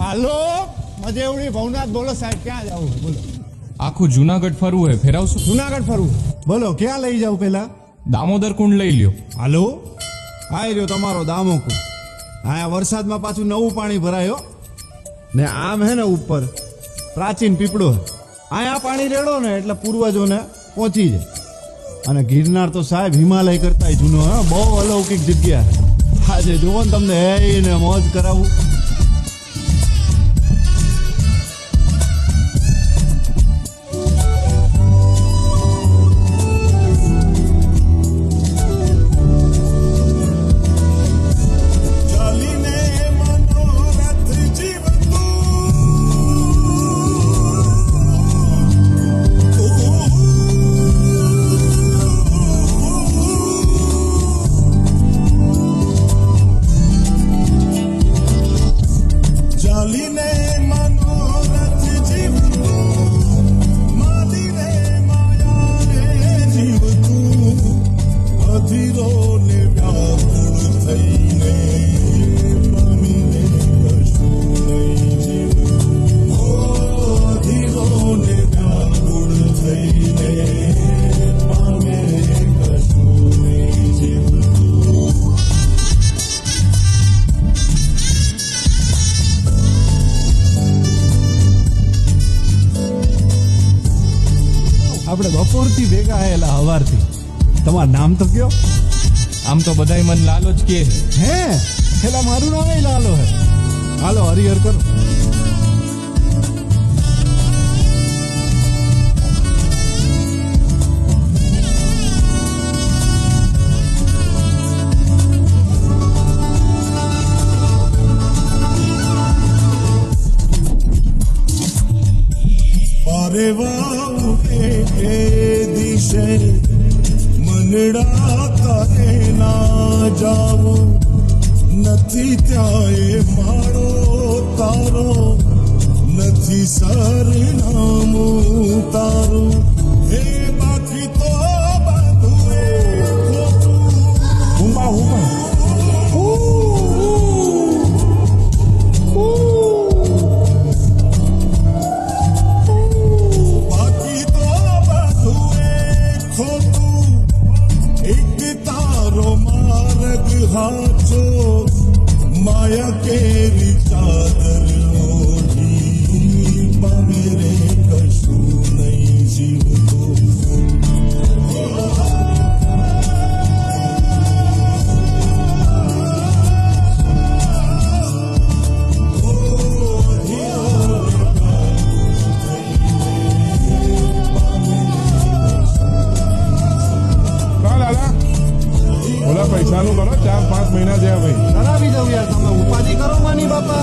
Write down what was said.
હાલો મજેવડી ભવનાથ બોલો સાહેબ, ક્યાં જવું બોલો? આખું જુનાગઢ ફરવું હોય, ફેરાવશું? જુનાગઢ ફરવું બોલો, ક્યાં લઈ જાવ? પેલા દામોદર કુંડ લઈ લ્યો. હાલો આઈ રહ્યો તમારો દામોકુંડ. હા, વરસાદમાં પાછું નવું પાણી ભરાયો ને આમ હે ને ઉપર પ્રાચીન પીપળો અહીંયા પાણી રેડો ને એટલે પૂર્વજોને પહોંચી જાય. અને ગિરનાર તો સાહેબ હિમાલય કરતા જૂનો, હા, બહુ અલૌકિક જગ્યા. આજે જુઓ ને તમને હે ને મોજ કરાવું. આપણે બપોરથી ભેગા આયેલા, હવારથી. તમારું નામ તો કયો? આમ તો બધાય મન લાલો જ કે હે, પેલા મારું નામ લાલો હે. હાલો હરિહર કરો. દિશે મનડા તારે ના જાવું નથી, ત્યાં એ માળો તારો નથી, સરનામું તારું. હે બાકી તો બધું એ ખોટું. હાચો માયા કેરી ચાદર ઓઢી, પામેરે કશું નહીં જીવતો. પૈસાનું કરો, 4-5 મહિના થયા ભાઈ. કરાવી દઉં યાર, તમે ઉપાધિ કરો માની બાપા.